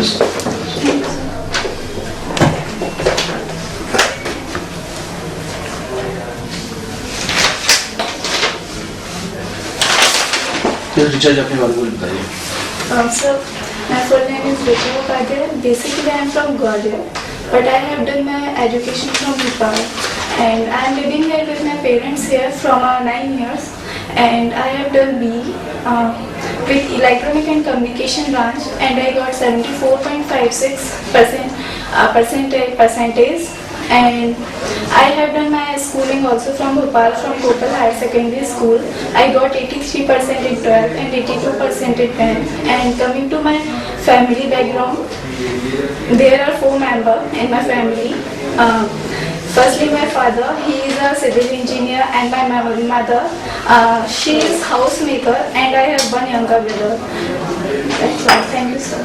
Yes. Recharge अपने बारे में बताइए। Sir, my full name is Richa Upadhyay. Basically, I am from Gwalior, but I have done my education from Bhopal, and I am living here with my parents here from 9 years, and I have done BE with Electronic and Communication branch, and I got 74.56% percentage. And I have done my schooling also from Bhopal, from Gopal Higher Secondary School. I got 83% in 12th and 82% in 10th. And coming to my family background, there are 4 members in my family. Firstly, my father, he is a civil engineer, and my mother, she is housemaker, and I have one younger brother. That's all. Thank you, sir.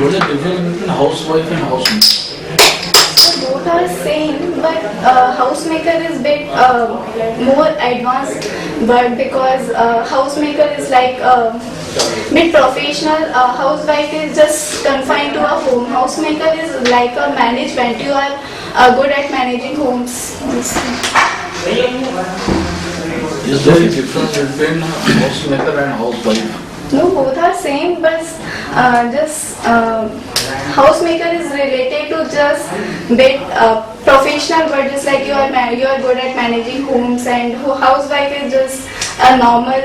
What is the difference between housewife and housemaker? Both are same, but housemaker is bit more advanced word, because housemaker is like bit professional. Housewife is just confined to a home. Housemaker is like a management. You are good at managing homes. Is there a difference between housemaker and housewife? No, both are same, but just housemaker is related to just bit professional, but just like you are good at managing homes, and housewife is just a normal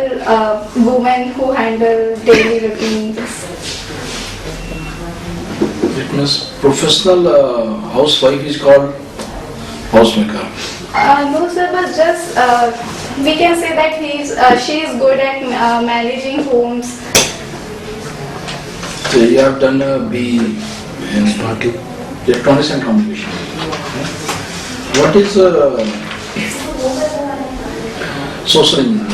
woman who handle daily routines. It means professional housewife is called housemaker. No, sir, but just we can say that she is good at managing homes. So you have done BE in Electronics and Communication. What is social engineering?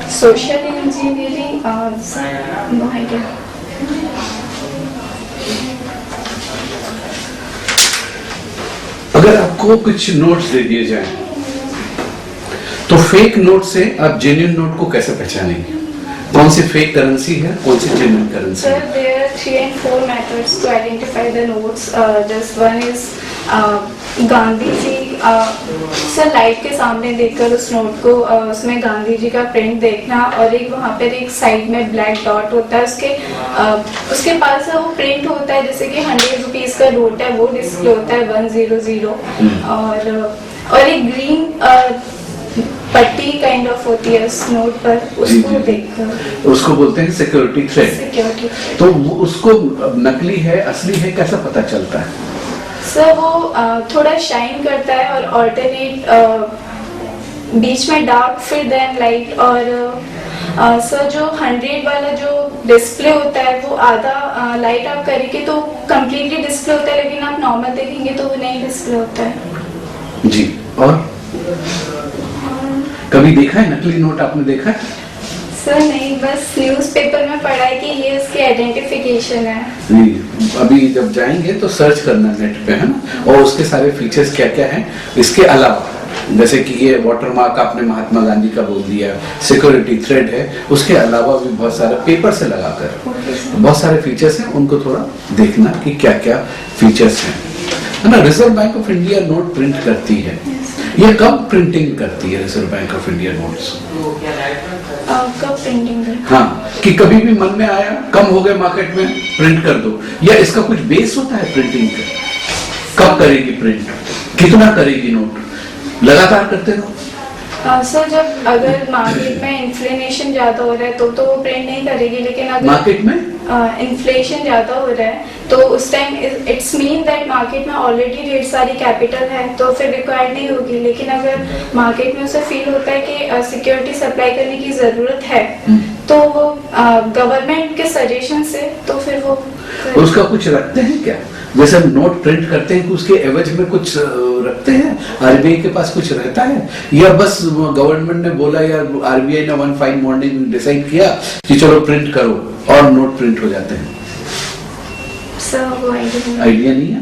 Social engineering, no idea. अगर आपको कुछ notes दे दिए जाएं, तो fake note से आप genuine note को कैसे पहचानेंगे? कौन सी फेक करेंसी है, कौन सी जेन्युइन करेंसी Sir, है? there are 3 and 4 methods to identify the notes. Just one is Gandhi ji, sir light के सामने देखकर उस नोट को उसमें गांधी जी का प्रिंट देखना, और एक वहाँ पर एक साइड में ब्लैक डॉट होता है, उसके पास वो प्रिंट होता है, जैसे कि 100 रुपीज का नोट है, वो डिस्प्ले होता है 100, और एक ग्रीन पट्टी काइंड ऑफ होती है उस नोट पर, उसको देखकर उसको बोलते हैं सिक्योरिटी थ्रेड। सिक्योरिटी। तो उसको नकली है असली है कैसा पता चलता है? सर वो थोड़ा शाइन करता है, और ऑल्टरनेट बीच में डार्क फिर देन लाइट, और सर जो 100 वाला जो डिस्प्ले होता है वो आधा लाइट आप करेंगे तो कंप्लीटली डिस्प्ले होता है, लेकिन आप नॉर्मल देखेंगे तो वो नहीं डिस्प्ले होता है। जी, और कभी देखा है नकली नोट, आपने देखा है? सर नहीं, बस न्यूज़पेपर में पढ़ा है कि ये उसकी आइडेंटिफिकेशन है। नहीं, अभी जब जाएंगे तो सर्च करना नेट पे, है ना, और उसके सारे फीचर्स क्या क्या हैं। इसके अलावा जैसे कि ये वाटरमार्क आपने महात्मा गांधी का बोल दिया, सिक्योरिटी थ्रेड है, उसके अलावा भी बहुत सारे पेपर से लगाकर बहुत सारे फीचर्स हैं, उनको थोड़ा देखना कि क्या क्या फीचर्स हैं, है ना। Reserve bank of India note print करती है, ये कब प्रिंटिंग करती है reserve bank of India notes? कब प्रिंटिंग? हाँ, कि कभी भी मन में आया कम हो गए मार्केट में प्रिंट कर दो, या इसका कुछ बेस होता है प्रिंटिंग का? कब करेगी प्रिंट, कितना करेगी नोट, लगातार करते रहो? सर जब अगर मार्केट में इन्फ्लेशन ज्यादा हो रहा है तो वो प्रिंट नहीं करेगी, लेकिन अगर मार्केट में इन्फ्लेशन ज्यादा हो रहा है तो उस time it's mean that market में ऑलरेडी ढेर सारी कैपिटल है, तो फिर रिक्वायर्ड नहीं होगी। लेकिन अगर मार्केट में उसे फील होता है कि सिक्योरिटी सप्लाई करने की जरूरत है, तो वो गवर्नमेंट के सजेशन से तो फिर वो उसका कुछ रखते हैं क्या? जैसे हम नोट प्रिंट करते हैं, उसके एवज में कुछ रखते हैं? आरबीआई के पास कुछ रहता है, या बस गवर्नमेंट ने बोला या आरबीआई ने वन फाइन मॉर्निंग डिसाइड किया कि चलो प्रिंट करो और नोट प्रिंट हो जाते हैं? सर वो आइडिया नहीं है।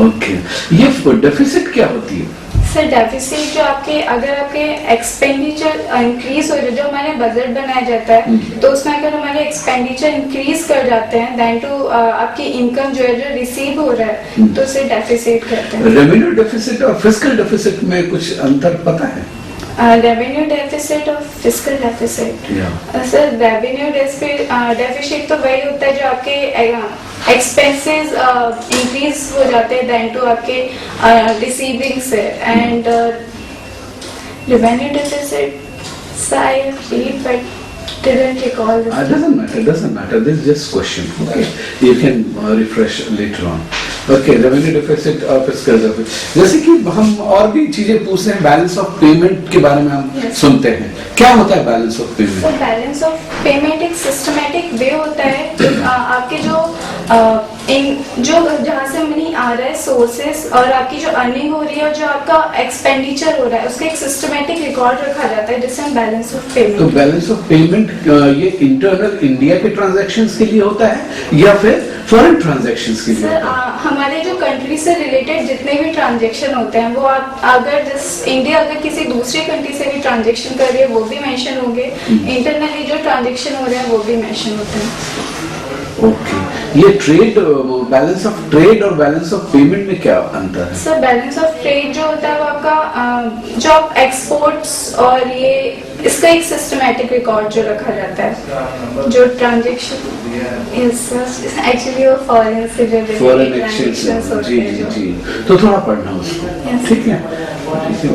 ओके, ये डेफिसिट क्या होती है? सर डेफिसिट जो आपके अगर आपके एक्सपेंडिचर इंक्रीज हो जाए, जो हमारे बजट बनाया जाता है तो उसमें अगर हमारे एक्सपेंडिचर इंक्रीज कर जाते हैं देन टू आपकी इनकम जो है जो रिसीव हो रहा है तो उसे डेफिसिट कहते हैं। रेवेन्यू डेफिसिट और फिस्कल डेफिसिट में कुछ अंतर पता है? रेवेन्यू डेफिसिट और fiscal deficit, sir revenue deficit तो वही होता है जो आपके एक्सपेंसेस इंक्रीज हो जाते हैं देन टू आपके रिसीविंग से, and revenue deficit I read but didn't recall this. Doesn't matter. This is just question. Okay, you can refresh later on. Okay, revenue deficit और fiscal deficit. जैसे कि हम और भी चीजें पूछते हैं, बैलेंस ऑफ पेमेंट के बारे में हम सुनते हैं, क्या होता है बैलेंस ऑफ पेमेंट? तो बैलेंस ऑफ पेमेंट एक सिस्टमेटिक वे होता है आपके जो जहाँ से मनी आ रहा है सोर्सेस और आपकी जो अर्निंग हो रही है और जो आपका एक्सपेंडिचर हो रहा है उसका एक सिस्टमेटिक रिकॉर्ड रखा जाता है जिससे हम बैलेंस ऑफ पेमेंट। तो बैलेंस ऑफ पेमेंट ये इंटरनल इंडिया के ट्रांजैक्शंस के लिए होता है या फिर फॉरेन ट्रांजैक्शंस के लिए होता है? हमारे जो कंट्री से रिलेटेड जितने भी ट्रांजैक्शन होते हैं वो आप अगर इंडिया अगर किसी दूसरी कंट्री से भी ट्रांजैक्शन कर रही है वो भी मेंशन होंगे, इंटरनली जो ट्रांजैक्शन हो रहे हैं वो भी मेंशन होते हैं। ओके, ये ट्रेड बैलेंस ऑफ ट्रेड और बैलेंस ऑफ पेमेंट में क्या अंतर है? सर बैलेंस ऑफ ट्रेड जो होता है वो आपका जो आप एक्सपोर्ट्स और ये इसका एक सिस्टमैटिक रिकॉर्ड जो रखा जाता है, जो ट्रांजैक्शन एक्चुअली वो फॉरेन से जो फॉरेन एक्सचेंज, जी जी जी, तो थोड़ा पढ़ना उसको, ठीक है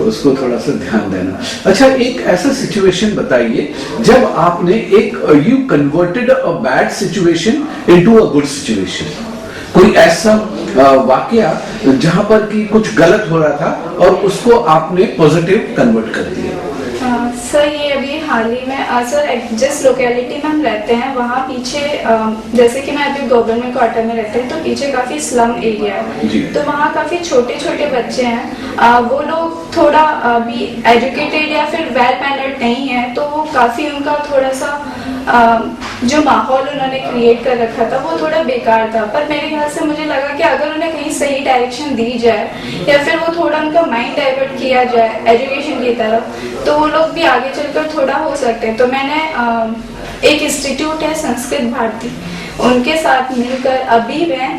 उसको थोड़ा सा ध्यान देना। अच्छा, एक ऐसा सिचुएशन बताइए जब आपने एक you converted a bad situation into a good situation, कोई ऐसा वाकया जहां पर कि कुछ गलत हो रहा था और उसको आपने पॉजिटिव कन्वर्ट कर दिया। सर ये अभी हाल ही में सर जिस लोकेलिटी में हम रहते हैं वहाँ पीछे जैसे कि मैं अभी गवर्नमेंट क्वार्टर में रहते हैं तो पीछे काफी स्लम एरिया है, तो वहाँ काफी छोटे छोटे बच्चे हैं, वो लोग थोड़ा अभी एजुकेटेड या फिर वेल मैनर्ड नहीं है, तो वो काफी उनका थोड़ा सा जो माहौल उन्होंने क्रिएट कर रखा था वो थोड़ा बेकार था, पर मेरे ख्याल से मुझे लगा कि अगर उन्हें कहीं सही डायरेक्शन दी जाए या फिर वो थोड़ा उनका माइंड डाइवर्ट किया जाए एजुकेशन की तरफ तो वो लोग भी आगे चलकर थोड़ा हो सकते हैं। तो मैंने एक इंस्टीट्यूट है संस्कृत भारती, उनके साथ मिलकर अभी मैं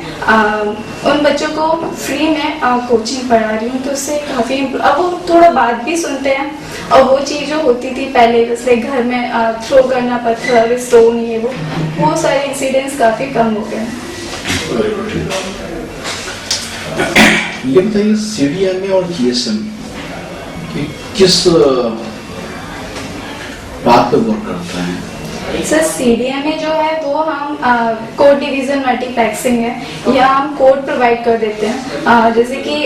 उन बच्चों को फ्री में कोचिंग पढ़ा रही हूँ, तो उससे काफ़ी अब वो थोड़ा बात भी सुनते हैं और वो चीज़ जो होती थी पहले जैसे घर में थ्रो करना पत्थर स्टोन ये वो सारे इंसिडेंट्स काफ़ी कम हो गए हैं। ये बताइए CDMA और GSM किस बात पे वर्क करता है? सर CDMA जो है वो हम कोड डिवीजन मल्टीप्लेक्सिंग है, या हम कोड प्रोवाइड कर देते हैं, जैसे कि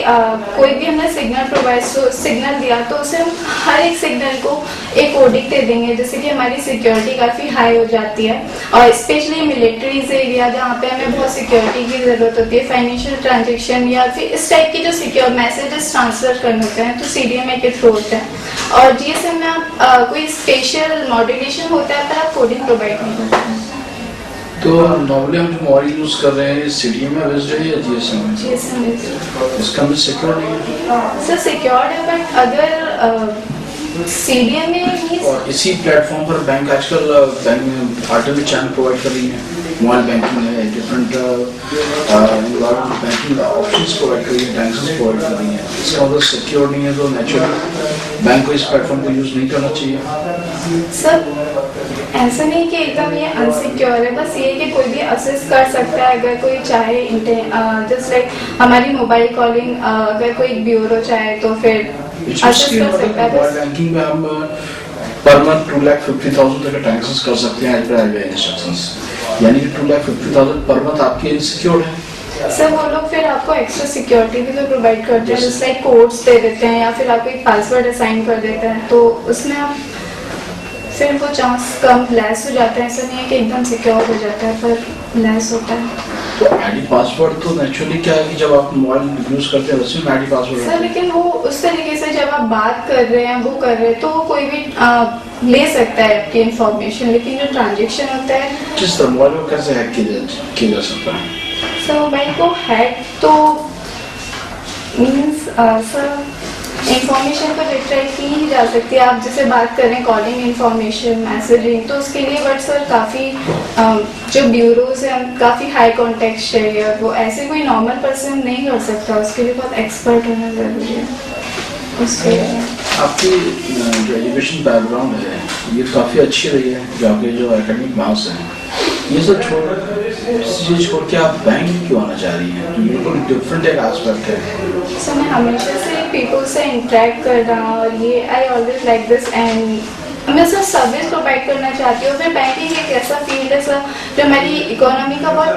कोई भी हमने सिग्नल दिया तो उसे हम हर एक सिग्नल को एक कोडिंग दे देंगे, जैसे कि हमारी सिक्योरिटी काफ़ी हाई हो जाती है और स्पेशली मिलिट्रीज एरिया जहाँ पे हमें बहुत सिक्योरिटी की ज़रूरत होती है, फाइनेंशियल ट्रांजेक्शन या फिर इस टाइप के जो सिक्योर मैसेजेस ट्रांसफर करने होते हैं तो CDMA के थ्रू होते हैं। और GSM में आप कोई स्पेशल मॉड्यूलेशन होता है पर आप कोडिंग प्रोवाइड नहीं करते हैं। तो नॉर्मली हम जो मॉडल यूज कर रहे हैं CDMA बेस्ड है या GSM है? GSM based. इसका भी सिक्योर नहीं है? सर सिक्योर्ड है बट अगर CDMA और इसी प्लेटफॉर्म पर बैंक आजकल बैंक आर्टिफिशियल चैनल प्रोवाइड कर रही है, मोबाइल बैंकिंग है, डिफरेंट बैंकिंग ऑप्शंस प्रोवाइड कर रही है, ट्रांजेक्शंस प्रोवाइड कर रही है, इसका मतलब सिक्योर नहीं है तो नेचुरली बैंक को इस प्लेटफॉर्म को यूज नहीं करना चाहिए। सर ऐसा नहीं कि एकदम ये अनसिक्योर है, बस ये कि कोई भी असेस कर सकता है अगर कोई चाहे, जस्ट लाइक हमारी मोबाइल कॉलिंग अगर कोई ब्यूरो चाहे तो फिर असेस कर सकता है। मोबाइल बैंकिंग में हम पर मंथ 2,50,000 तक ट्रांजेक्शंस कर सकते हैं एज पर RBI इंस्ट्रक्शंस, यानी कि 2,50,000 पर मंथ आपके इनसिक्योर है। सर वो लोग फिर आपको एक्स्ट्रा सिक्योरिटी भी तो प्रोवाइड करते हैं, जैसे लाइक कोड्स दे देते हैं या फिर आपको एक पासवर्ड असाइन कर देते हैं, तो उसमें आप फिर वो चांस कम लेस हो जाता है, ऐसा नहीं है कि एकदम सिक्योर हो जाता है पर लेस होता है। तो आईडी पासवर्ड तो नेचुरली क्या है कि जब आप मोबाइल यूज करते हैं उसमें आईडी पासवर्ड सर, लेकिन वो उस तरीके से जब आप बात कर रहे हैं वो कर रहे हैं तो कोई भी ले सकता है आपकी इंफॉर्मेशन, लेकिन जो ट्रांजेक्शन होता है किस तरह मोबाइल को कैसे हैक किया जा सकता है? सर मोबाइल को हैक तो मीन्स सर इंफॉर्मेशन तो रिट्राइव की ही जा सकती है। आप जैसे बात करें कॉलिंग इंफॉर्मेशन, मैसेजिंग, तो उसके लिए बट सर काफ़ी जो ब्यूरोज हैं काफ़ी हाई कॉन्टेक्स्ट है और वो ऐसे कोई नॉर्मल पर्सन नहीं कर सकता, उसके लिए बहुत एक्सपर्ट होना ज़रूरी है। उसके लिए आपकी जो एजुकेशन बैकग्राउंड है ये काफ़ी अच्छी रही है, जो आपके जो एकेडमिक मार्क्स हैं ये सब छोड़ के आप बैंक क्यों आना चाह रही हैं? बिल्कुल डिफरेंट एक एस्पेक्ट है। सो मैं हमेशा से पीपल से इंटरेक्ट करना और ये I always like this and मैं सर सर्विस प्रोवाइड करना चाहती हूँ। फिर बैंकिंग एक ऐसा फील्ड है सर जो हमारी इकोनॉमी का बहुत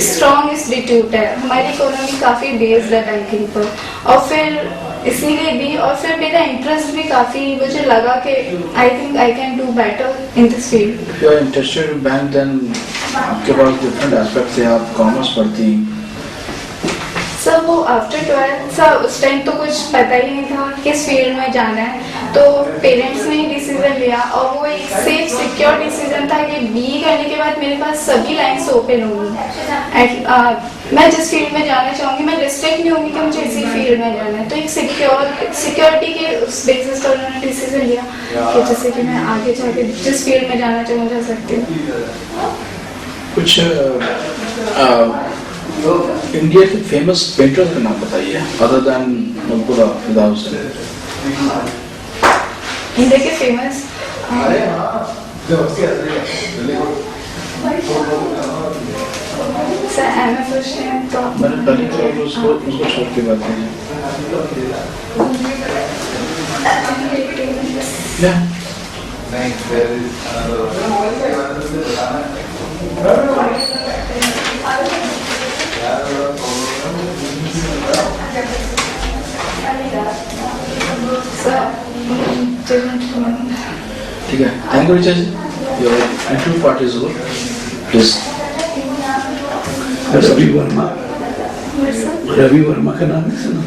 स्ट्रॉन्ग इंस्टीट्यूट है, हमारी इकोनॉमी काफ़ी बेस्ड है बैंकिंग पर, और फिर इसीलिए भी और फिर मेरा इंटरेस्ट भी काफ़ी मुझे लगा कि I think I can do better in this field. If you are interested in bank then आपके पास डिफरेंट एस्पेक्ट है, आप कॉमर्स पढ़ती। सर वो आफ्टर 12 सर उस टाइम तो कुछ पता ही नहीं था किस फील्ड में जाना है, तो पेरेंट्स ने ही डिसीजन लिया और वो एक सेफ सिक्योर डिसीजन था कि बीई करने के बाद मेरे पास सभी लाइन्स ओपन होंगी। मैं जिस फील्ड में जाना चाहूँगी मैं रिस्ट्रिक्ट नहीं होंगी कि मुझे इसी फील्ड में जाना है, तो एक सिक्योरिटी के उस बेसिस पर उन्होंने डिसीजन लिया कि जैसे कि मैं आगे जाके जिस फील्ड में जाना चाहूँ जा सकती हूँ। कुछ इंडिया के फेमस पेंटर का नाम बताइए अदर देन मकबूल फिदा हुसैन। इंडिया के फेमस सर एमएफ हुसैन तो मैंने पहले तो उसको छोड़ के बात की ठीक है। Thank you Richa ji, your interview part is over, please. Ravi Verma का नाम है सुना?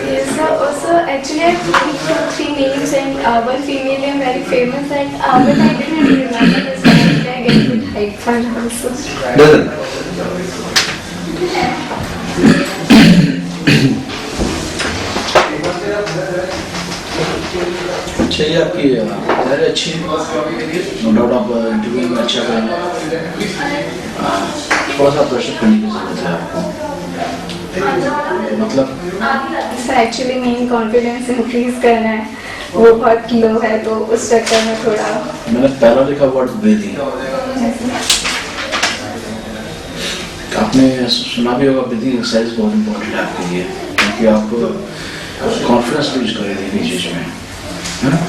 Yes, sir. Also, actually, I have 3 names and one female name very famous and but I didn't remember this name. I get good hype for her also. Doesn't. अच्छा, ये आपकी तैयारी अच्छी है, नो डाउट आप इंटरव्यू में अच्छा करेंगे। थोड़ा सा प्रेशर करने की जरूरत है आपको, मतलब sir actually main confidence increase करना है, वो बहुत लो है, तो उस चक्कर में थोड़ा मैंने पहला लिखा वर्ड ब्रीदिंग, आपने सुना भी होगा ब्रीदिंग एक्सरसाइज बहुत इंपॉर्टेंट है आपके लिए, क्योंकि आप कॉन्फिडेंस लूज कर रही थी चीज में, है ना?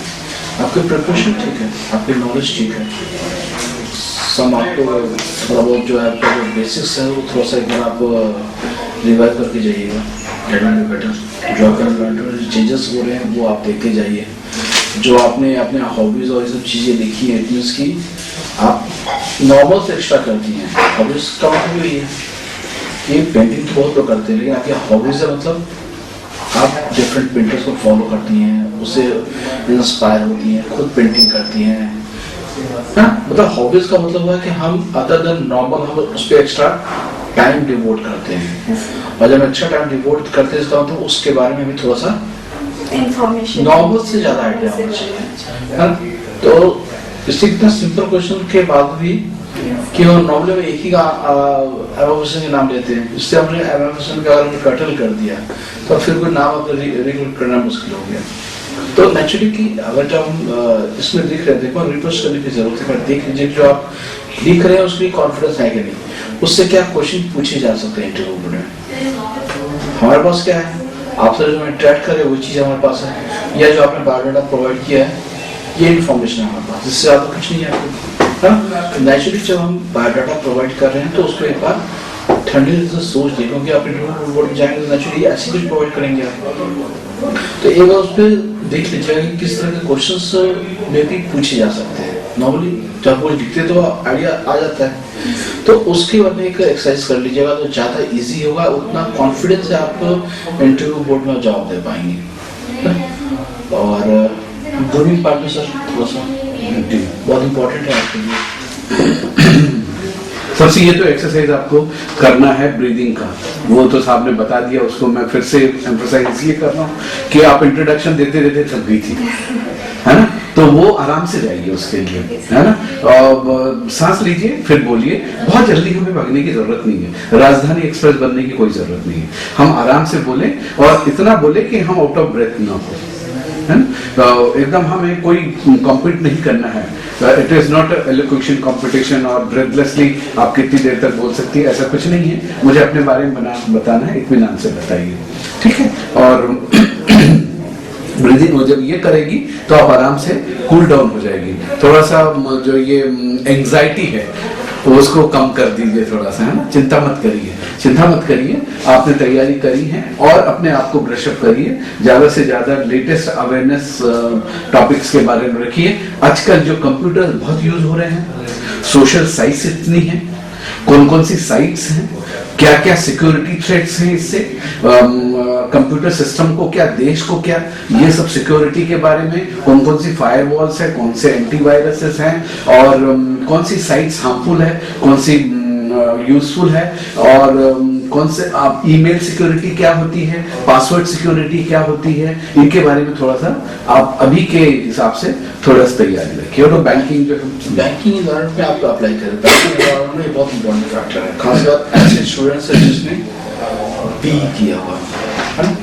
आपकी प्रिपरेशन ठीक है, आपकी नॉलेज ठीक है, सम आपको थोड़ा बहुत जो है आपका जो बेसिक्स है वो थोड़ा सा एक बार आप रिवाइज करके जाइएगा, गेटिंग बेटर। जो आपका चेंजेस हो रहे हैं वो आप देखते जाइए, जो आपने अपने हॉबीज और ये सब चीज़ें देखी हैं इतनी उसकी आप नॉर्मल से एक्स्ट्रा करती हैं। हॉबीज का मतलब यही है कि पेंटिंग तो बहुत लोग करते हैं, लेकिन आपकी हॉबीज है मतलब आप डिफरेंट पेंटर्स को फॉलो करती हैं, उससे इंस्पायर होती हैं, खुद पेंटिंग करती हैं, हाँ? मतलब हॉबीज का मतलब है कि हम अदर देन नॉर्मल हम उस पर एक्स्ट्रा टाइम डिवोट करते हैं, और जब एक्स्ट्रा टाइम डिवोट करते हैं इसका मतलब उसके बारे में हमें थोड़ा सा इंफॉर्मेशन नॉर्मल से ज़्यादा आइडिया होना चाहिए, हाँ? तो इससे इतना सिंपल क्वेश्चन के बाद भी कि वो नॉर्मली में एक ही एमएफ हुसैन के नाम लेते हैं, इससे हमने एमएफ हुसैन का अगर कटल कर दिया तो फिर कोई नाम अपने रिक्रूट करना मुश्किल हो गया। तो नेचुरली कि अगर जब हम इसमें लिख रहे हैं, देखो रिपोर्ट करने की जरूरत है, देख लीजिए जो आप लिख रहे हैं उसके लिए कॉन्फिडेंस है कि नहीं, उससे क्या क्वेश्चन पूछे जा सकते हैं इंटरव्यू में। हमारे पास क्या है, आपसे जो इंटरेक्ट करे वो चीज़ हमारे पास है, या जो आपने बायोडाटा प्रोवाइड किया है ये इन्फॉर्मेशन है हमारे पास, जिससे आपको कुछ नहीं है। नेचुरली जब हम बायोडाटा प्रोवाइड कर रहे हैं तो उसको एक बार ठंडी से सोच लें, क्योंकि आप इंटरव्यू बोर्ड में जाएंगे तो नेचुरली ऐसी कुछ प्रोवाइड करेंगे आप, तो एक बार उस पर देख लीजिएगा कि किस तरह के क्वेश्चंस में भी पूछे जा सकते हैं। नॉर्मली जब वो लिखते तो आइडिया आ जाता है, तो उसके बाद में एक एक्सरसाइज कर लीजिएगा तो ज़्यादा इजी होगा, उतना कॉन्फिडेंस से आप इंटरव्यू बोर्ड में जवाब दे पाएंगे। और ग्रूमिंग पार्ट में सर थोड़ा सा बहुत इम्पोर्टेंट है आपके लिए। सबसे ये तो एक्सरसाइज आपको करना है ब्रीदिंग का, वो तो साहब ने बता दिया, उसको मैं फिर से एम्फसाइज इसलिए कर रहा हूँ कि आप इंट्रोडक्शन देते देते थक गई थी, है ना, तो वो आराम से जाइए उसके लिए, है ना, और सांस लीजिए फिर बोलिए। बहुत जल्दी हमें भागने की जरूरत नहीं है, राजधानी एक्सप्रेस बनने की कोई जरूरत नहीं है, हम आराम से बोले और इतना बोले कि हम आउट ऑफ ब्रेथ ना हो, है ना, तो एकदम हमें कोई कॉम्पीट नहीं करना है, it is not elocution competition और ब्रेथलेसली आप कितनी देर तक बोल सकती है, ऐसा कुछ नहीं है, मुझे अपने बारे में बताना है, इत्मीनान से बताइए, ठीक है। और ब्रीदिंग वो जब ये करेगी तो आप आराम से कूल डाउन हो जाएगी, थोड़ा सा जो ये एंजाइटी है वो उसको कम कर दीजिए थोड़ा सा, है ना, चिंता मत करिए, आपने तैयारी करी है और अपने आप को ब्रशअप करिए, ज्यादा से ज्यादा लेटेस्ट अवेयरनेस टॉपिक्स के बारे में रखिए। आजकल जो कंप्यूटर बहुत यूज हो रहे हैं, सोशल साइट्स इतनी हैं, कौन कौन सी साइट्स हैं, क्या क्या सिक्योरिटी थ्रेट्स हैं इससे, कंप्यूटर सिस्टम को क्या, देश को क्या, ये सब सिक्योरिटी के बारे में, कौन कौन सी फायरवॉल्स है, कौन से एंटीवायरसेस हैं, और कौन सी साइट्स हार्मफुल है, कौन सी यूजफुल है, और कौन से आप ईमेल सिक्योरिटी क्या होती है, पासवर्ड सिक्योरिटी क्या होती है, इनके बारे में थोड़ा सा आप अभी के हिसाब से थोड़ा सा तैयारी रखिए। और बैंकिंग जो बैंकिंग इन्वायरमेंट में आप अप्लाई करें, बैंकिंग इन्वायरमेंट में बहुत इंपॉर्टेंट फैक्टर है, खासकर ऐसे स्टूडेंट्स हैं जिसने बी किया हुआ है ना,